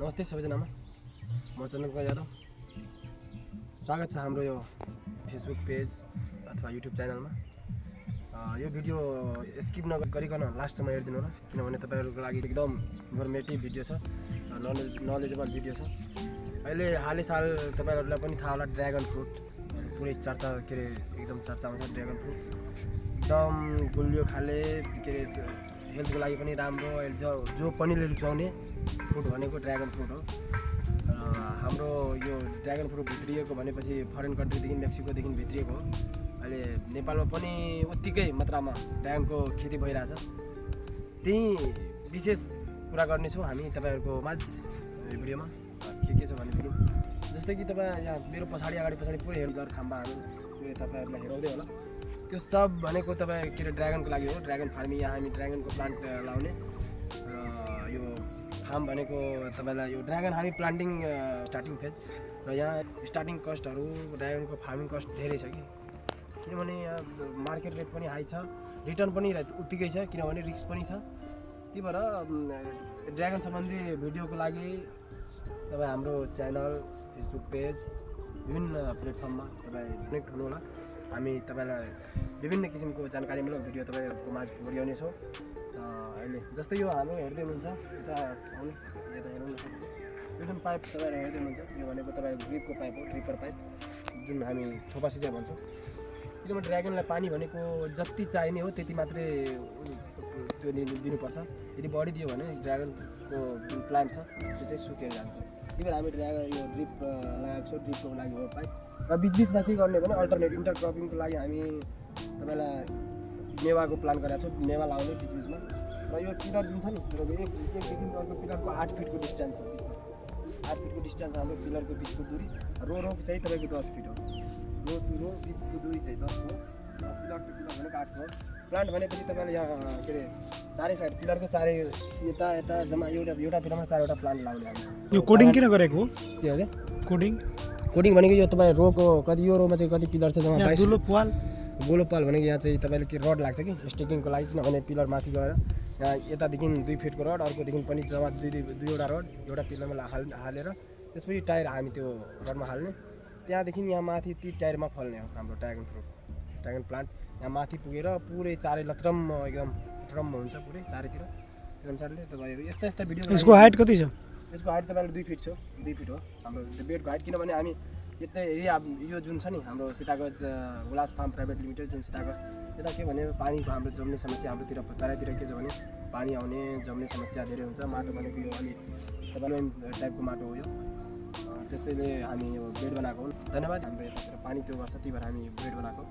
नमस्ते सबैजनामा, म चन्दन कुमार यादव। स्वागत छ हाम्रो यो फेसबुक पेज अथवा युट्युब च्यानलमा। यो भिडियो स्किप नगरिकन लास्टसम्म हेरिदिनु होला, किनभने तपाईहरुको लागि एकदम इन्फर्मेटिभ भिडियो छ, नलेजेबल भिडियो छ। अहिले हालै साल तपाईहरुलाई पनि थाहा होला, ड्र्यागन फ्रुट पुरै चर्चा एकदम चर्चामा छ। ड्र्यागन फ्रुट एकदम गुलियो खाले हेल्थको लागि पनि राम्रो, जो पनि रुचाउने फ्रुट भनेको ड्र्यागन फ्रुट हो। हाम्रो यो ड्र्यागन फ्रुट भित्रिएको भनेपछि फरेन कन्ट्रीदेखि मेक्सिकोदेखि भित्रिएको हो। अहिले नेपालमा पनि उत्तिकै मात्रामा ड्र्यागनको खेती भइरहेछ। त्यही विशेष कुरा गर्नेछौँ हामी तपाईहरुको माझ भिडियोमा। के छ भनेदेखि जस्तै कि तपाईँ यहाँ मेरो अगाडि पछाडि पुरै हेर्दै खम्बाहरू पुरै तपाईहरुलाई हेराउँदै होला। त्यो सब भनेको तपाईँ ड्र्यागनको लागि हो। ड्र्यागन फार्मिङ, यहाँ हामी ड्र्यागनको प्लान्ट लाउने र यो फार्म भनेको तपाईलाई यो ड्र्यागन हामी प्लान्टिङ स्टार्टिङ फेज र यहाँ स्टार्टिङ कस्टहरू ड्र्यागनको फार्मिङ कस्ट धेरै छ किनभने यहाँ मार्केट रेट पनि हाई छ, रिटर्न पनि उत्तिकै छ, किनभने रिस्क पनि छ। त्यही भएर ड्र्यागन सम्बन्धी भिडियोको लागि तपाईँ हाम्रो च्यानल, फेसबुक पेज, विभिन्न प्लेटफर्ममा तपाईँ कनेक्ट हुनुहोला। हामी तपाईलाई विभिन्न किसिमको जानकारीमूलक भिडियो तपाईहरुको माझ पुर्याउनेछौँ। अहिले जस्तै यो हाम्रो हेर्दै हुनुहुन्छ, यता आउनु, यता हेर्नुहुन्छ, यो जुन पाइप तपाईँले हेर्दै हुनुहुन्छ, यो भनेको तपाईँको ड्रिपको पाइप हो, ड्रिपर पाइप, जुन हामी थोपा सिँचाइ भन्छौँ। किनभने ड्र्यागनलाई पानी भनेको जति चाहिने हो त्यति मात्रै त्यो दिनुपर्छ। यदि बढी दियो भने ड्र्यागनको जुन प्लान्ट छ त्यो चाहिँ सुकेर जान्छ। त्यही भएर हामी ड्र्यागन यो ड्रिप लगाएको छौँ, ड्रिपको लागि हो पाइप। र बिचबिचमा के गर्ने भने अल्टरनेट इन्टरक्रपिङको लागि हामी तपाईँलाई मेवाको प्लान्ट गरेका छौँ, मेवा लाउने बिचबिचमा। र यो पिलर जुन छ नि, एकदेखि अर्को पिलरको 8 फिटको डिस्टेन्स हो। 8 फिटको डिस्टेन्स हाम्रो पिलरको बिचको दूरी, रो चाहिँ तपाईँको 10 फिट हो। रो बिचको दूरी चाहिँ 10 हो, र पिलर भनेको 8 हो। प्लान्ट भनेपछि तपाईँले यहाँ चारै साइड पिलरको चारै यता जम्मा एउटा पिलरमा 4वटा प्लान्ट लाउने हामी। यो कोडिङ किन गरेको हो? के अरे कोडिङ भनेको यो तपाईँ रोको कति, यो रोमा चाहिँ कति पिलर छ जम्मा 22 गोलो पाल भनेको यहाँ चाहिँ तपाईँले के रड लाग्छ कि स्टिकिङको लागि, किनभने पिलर माथि गएर यहाँ यतादेखि 2 फिटको रड, अर्कोदेखि पनि जम्मा दुईवटा रड एउटा पिलरमा हालेर त्यसपछि टायर हामी त्यो रडमा हाल्ने। त्यहाँदेखि यहाँ माथि ती टायरमा फल्ने हो हाम्रो ड्र्यागन फ्रुट, ड्र्यागन प्लान्ट। यहाँ माथि पुगेर पुरै चारै लत्रम्म एकदम हुन्छ पुरै चारैतिर। त्यो अनुसारले तपाईँहरू यस्ता भिडियो। यसको हाइट कति छ? यसको हाइट तपाईँले 2 फिट छ, 2 फिट हो हाम्रो बेडको हाइट। किनभने हामी यो जुन छ नि हाम्रो सीतागज हुलास फार्म प्राइभेट लिमिटेड, जुन सीतागज, यता के भने पानीको हाम्रो जम्ने समस्या, हाम्रोतिर तराईतिर के छ भने पानी आउने जम्ने समस्या धेरै हुन्छ। माटो भनेको यो अलि तपाईँ टाइपको माटो हो यो, त्यसैले हामी यो बेड बनाएको हो। धन्यवाद। हाम्रो यतातिर पानी त्यो गर्छ, त्यही भएर हामी बेड बनाएको।